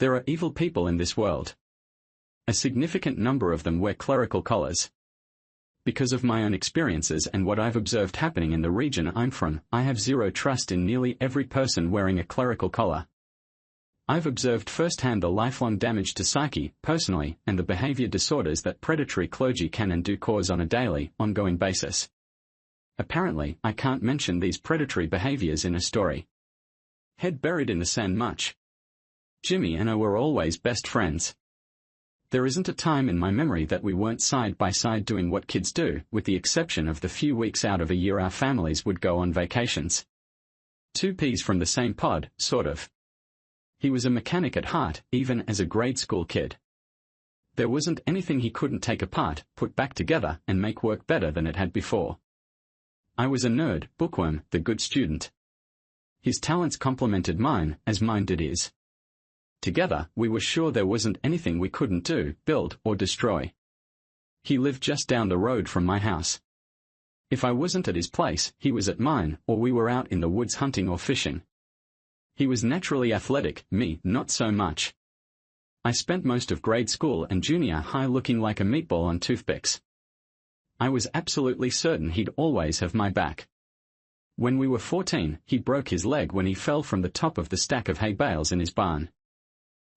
There are evil people in this world. A significant number of them wear clerical collars. Because of my own experiences and what I've observed happening in the region I'm from, I have zero trust in nearly every person wearing a clerical collar. I've observed firsthand the lifelong damage to psyche, personally, and the behavior disorders that predatory clergy can and do cause on a daily, ongoing basis. Apparently, I can't mention these predatory behaviors in a story. Head buried in the sand much. Jimmy and I were always best friends. There isn't a time in my memory that we weren't side by side doing what kids do, with the exception of the few weeks out of a year our families would go on vacations. Two peas from the same pod, sort of. He was a mechanic at heart, even as a grade school kid. There wasn't anything he couldn't take apart, put back together, and make work better than it had before. I was a nerd, bookworm, the good student. His talents complemented mine, as mine did his. Together, we were sure there wasn't anything we couldn't do, build, or destroy. He lived just down the road from my house. If I wasn't at his place, he was at mine, or we were out in the woods hunting or fishing. He was naturally athletic, me, not so much. I spent most of grade school and junior high looking like a meatball on toothpicks. I was absolutely certain he'd always have my back. When we were 14, he broke his leg when he fell from the top of the stack of hay bales in his barn.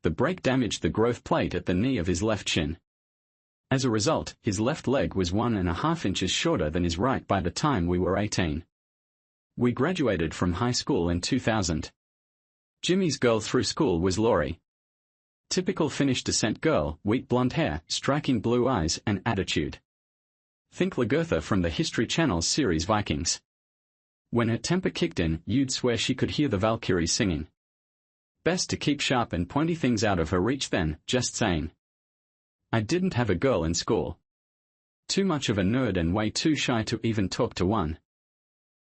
The break damaged the growth plate at the knee of his left shin. As a result, his left leg was 1.5 inches shorter than his right by the time we were 18. We graduated from high school in 2000. Jimmy's girl through school was Laurie. Typical Finnish descent girl, wheat blonde hair, striking blue eyes, and attitude. Think Lagertha from the History Channel's series Vikings. When her temper kicked in, you'd swear she could hear the Valkyries singing. Best to keep sharp and pointy things out of her reach then, just saying. I didn't have a girl in school. Too much of a nerd and way too shy to even talk to one.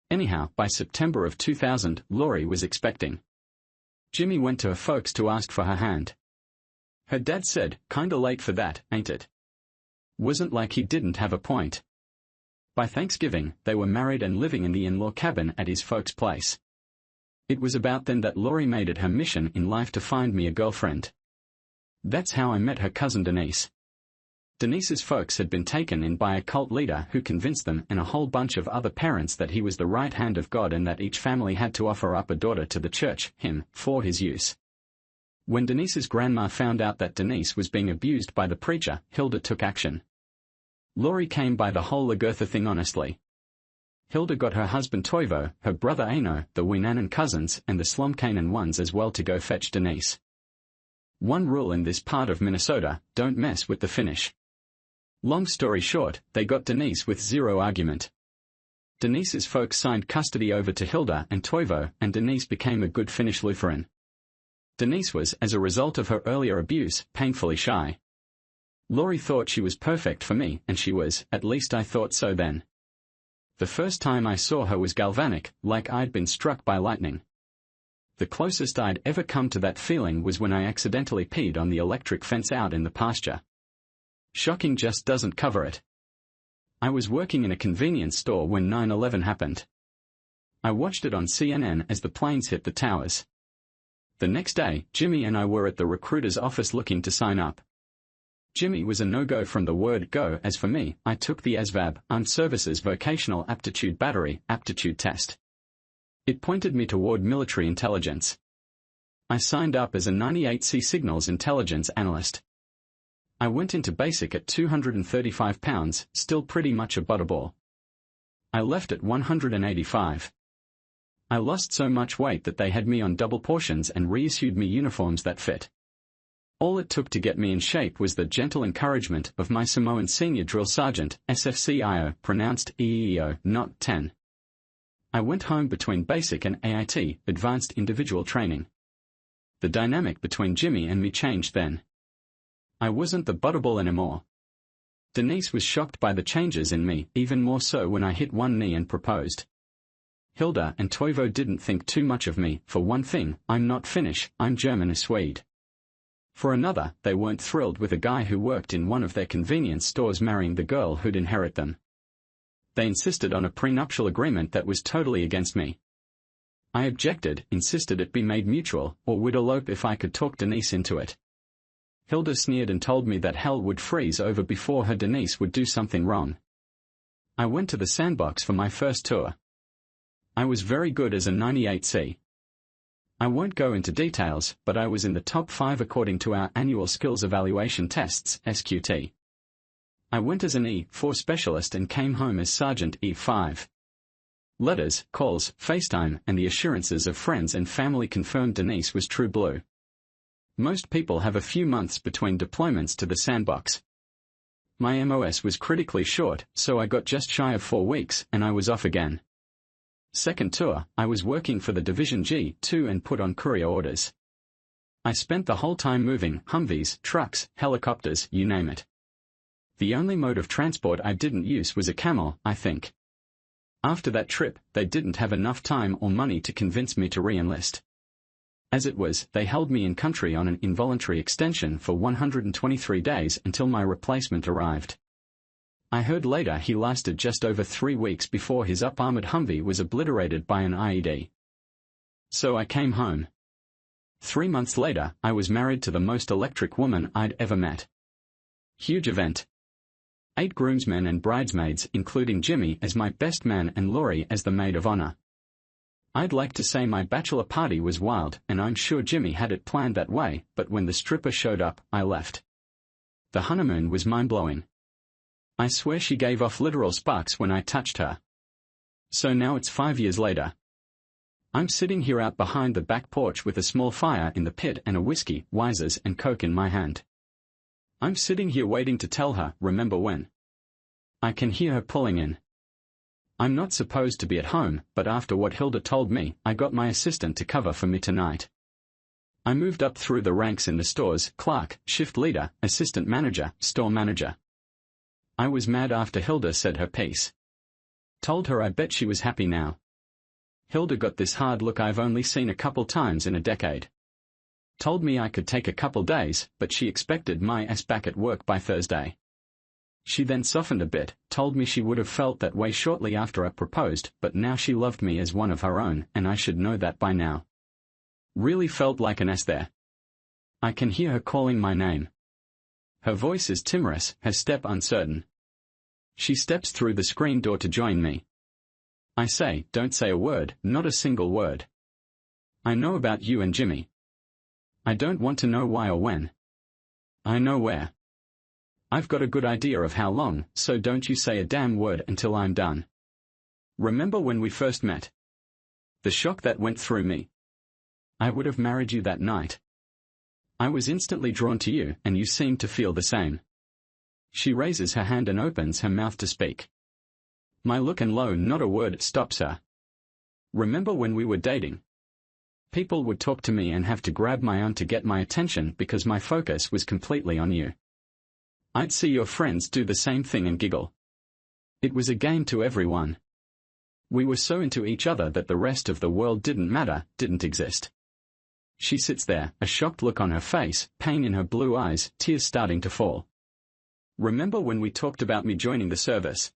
Anyhow, by September of 2000, Laurie was expecting. Jimmy went to her folks to ask for her hand. Her dad said, "Kinda late for that, ain't it?" Wasn't like he didn't have a point. By Thanksgiving, they were married and living in the in-law cabin at his folks' place. It was about then that Laurie made it her mission in life to find me a girlfriend. That's how I met her cousin Denise. Denise's folks had been taken in by a cult leader who convinced them and a whole bunch of other parents that he was the right hand of God and that each family had to offer up a daughter to the church, him, for his use. When Denise's grandma found out that Denise was being abused by the preacher, Hilda took action. Laurie came by the whole Lagertha thing honestly. Hilda got her husband Toivo, her brother Aino, the Winanan cousins, and the Slomkanen ones as well to go fetch Denise. One rule in this part of Minnesota, don't mess with the Finnish. Long story short, they got Denise with zero argument. Denise's folks signed custody over to Hilda and Toivo, and Denise became a good Finnish Lutheran. Denise was, as a result of her earlier abuse, painfully shy. Laurie thought she was perfect for me, and she was, at least I thought so then. The first time I saw her was galvanic, like I'd been struck by lightning. The closest I'd ever come to that feeling was when I accidentally peed on the electric fence out in the pasture. Shocking just doesn't cover it. I was working in a convenience store when 9/11 happened. I watched it on CNN as the planes hit the towers. The next day, Jimmy and I were at the recruiter's office looking to sign up. Jimmy was a no-go from the word go. As for me, I took the ASVAB, Armed Services Vocational Aptitude Battery, aptitude test. It pointed me toward military intelligence. I signed up as a 98C Signals Intelligence Analyst. I went into basic at 235 pounds, still pretty much a butterball. I left at 185. I lost so much weight that they had me on double portions and reissued me uniforms that fit. All it took to get me in shape was the gentle encouragement of my Samoan senior drill sergeant, SFCIO, pronounced EEO, not 10. I went home between basic and AIT, advanced individual training. The dynamic between Jimmy and me changed then. I wasn't the butterball anymore. Denise was shocked by the changes in me, even more so when I hit one knee and proposed. Hilda and Toivo didn't think too much of me. For one thing, I'm not Finnish, I'm German and Swede. For another, they weren't thrilled with a guy who worked in one of their convenience stores marrying the girl who'd inherit them. They insisted on a prenuptial agreement that was totally against me. I objected, insisted it be made mutual, or would elope if I could talk Denise into it. Hilda sneered and told me that hell would freeze over before her Denise would do something wrong. I went to the sandbox for my first tour. I was very good as a 98C. I won't go into details, but I was in the top 5 according to our annual skills evaluation tests, SQT. I went as an E4 specialist and came home as Sergeant E5. Letters, calls, FaceTime, and the assurances of friends and family confirmed Denise was true blue. Most people have a few months between deployments to the sandbox. My MOS was critically short, so I got just shy of 4 weeks, and I was off again. Second tour, I was working for the Division G2 and put on courier orders. I spent the whole time moving Humvees, trucks, helicopters, you name it. The only mode of transport I didn't use was a camel, I think. After that trip, they didn't have enough time or money to convince me to re-enlist. As it was, they held me in country on an involuntary extension for 123 days until my replacement arrived. I heard later he lasted just over 3 weeks before his up-armored Humvee was obliterated by an IED. So I came home. 3 months later, I was married to the most electric woman I'd ever met. Huge event. 8 groomsmen and bridesmaids, including Jimmy as my best man and Laurie as the maid of honor. I'd like to say my bachelor party was wild, and I'm sure Jimmy had it planned that way, but when the stripper showed up, I left. The honeymoon was mind-blowing. I swear she gave off literal sparks when I touched her. So now it's 5 years later. I'm sitting here out behind the back porch with a small fire in the pit and a whiskey, Wisers and Coke in my hand. I'm sitting here waiting to tell her, remember when? I can hear her pulling in. I'm not supposed to be at home, but after what Hilda told me, I got my assistant to cover for me tonight. I moved up through the ranks in the stores, clerk, shift leader, assistant manager, store manager. I was mad after Hilda said her piece. Told her I bet she was happy now. Hilda got this hard look I've only seen a couple times in a decade. Told me I could take a couple days, but she expected my ass back at work by Thursday. She then softened a bit, told me she would have felt that way shortly after I proposed, but now she loved me as one of her own, and I should know that by now. Really felt like an ass there. I can hear her calling my name. Her voice is timorous, her step uncertain. She steps through the screen door to join me. I say, don't say a word, not a single word. I know about you and Jimmy. I don't want to know why or when. I know where. I've got a good idea of how long, so don't you say a damn word until I'm done. Remember when we first met? The shock that went through me. I would have married you that night. I was instantly drawn to you, and you seemed to feel the same. She raises her hand and opens her mouth to speak. My look and low, not a word, stops her. Remember when we were dating? People would talk to me and have to grab my arm to get my attention because my focus was completely on you. I'd see your friends do the same thing and giggle. It was a game to everyone. We were so into each other that the rest of the world didn't matter, didn't exist. She sits there, a shocked look on her face, pain in her blue eyes, tears starting to fall. Remember when we talked about me joining the service?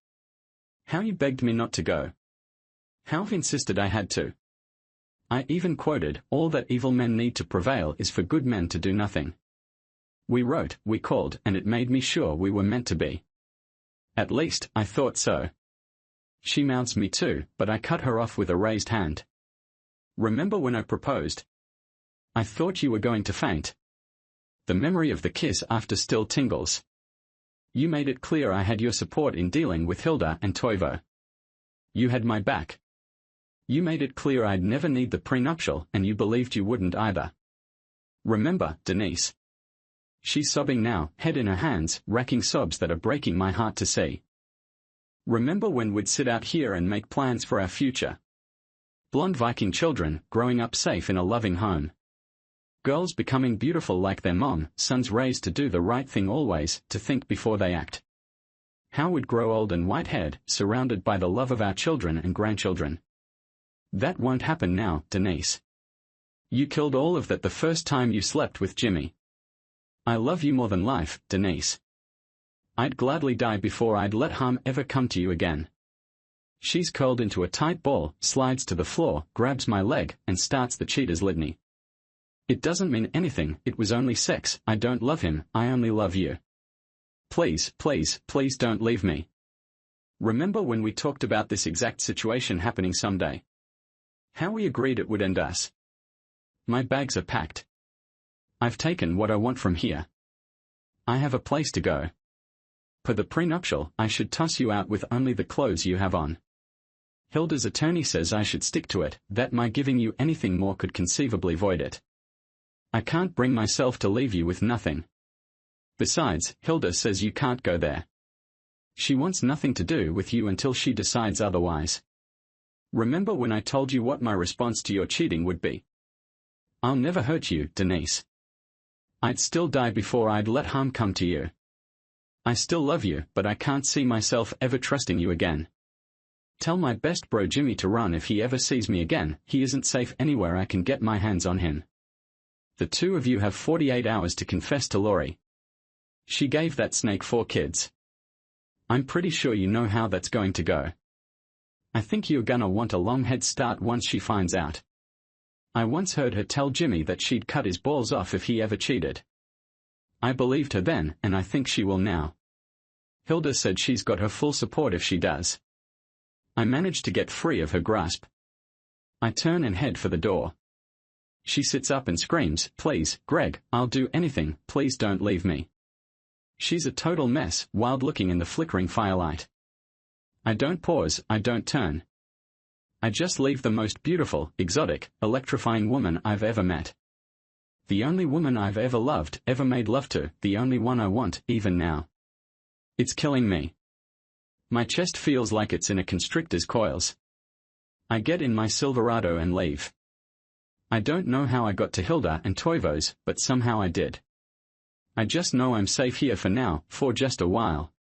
How you begged me not to go. How insisted I had to. I even quoted, all that evil men need to prevail is for good men to do nothing. We wrote, we called, and it made me sure we were meant to be. At least, I thought so. She mouths me too, but I cut her off with a raised hand. Remember when I proposed? I thought you were going to faint. The memory of the kiss after still tingles. You made it clear I had your support in dealing with Hilda and Toivo. You had my back. You made it clear I'd never need the prenuptial, and you believed you wouldn't either. Remember, Denise. She's sobbing now, head in her hands, racking sobs that are breaking my heart to see. Remember when we'd sit out here and make plans for our future? Blonde Viking children, growing up safe in a loving home. Girls becoming beautiful like their mom, sons raised to do the right thing always, to think before they act. How we'd grow old and white-haired, surrounded by the love of our children and grandchildren. That won't happen now, Denise. You killed all of that the first time you slept with Jimmy. I love you more than life, Denise. I'd gladly die before I'd let harm ever come to you again. She's curled into a tight ball, slides to the floor, grabs my leg, and starts the cheater's litany. It doesn't mean anything, it was only sex, I don't love him, I only love you. Please, please, please don't leave me. Remember when we talked about this exact situation happening someday? How we agreed it would end us? My bags are packed. I've taken what I want from here. I have a place to go. Per the prenuptial, I should toss you out with only the clothes you have on. Hilda's attorney says I should stick to it, that my giving you anything more could conceivably void it. I can't bring myself to leave you with nothing. Besides, Hilda says you can't go there. She wants nothing to do with you until she decides otherwise. Remember when I told you what my response to your cheating would be? I'll never hurt you, Denise. I'd still die before I'd let harm come to you. I still love you, but I can't see myself ever trusting you again. Tell my best bro Jimmy to run if he ever sees me again, he isn't safe anywhere I can get my hands on him. The two of you have 48 hours to confess to Laurie. She gave that snake 4 kids. I'm pretty sure you know how that's going to go. I think you're gonna want a long head start once she finds out. I once heard her tell Jimmy that she'd cut his balls off if he ever cheated. I believed her then, and I think she will now. Hilda said she's got her full support if she does. I managed to get free of her grasp. I turn and head for the door. She sits up and screams, "Please, Greg, I'll do anything, please don't leave me." She's a total mess, wild-looking in the flickering firelight. I don't pause, I don't turn. I just leave the most beautiful, exotic, electrifying woman I've ever met. The only woman I've ever loved, ever made love to, the only one I want, even now. It's killing me. My chest feels like it's in a constrictor's coils. I get in my Silverado and leave. I don't know how I got to Hilda and Toivo's, but somehow I did. I just know I'm safe here for now, for just a while.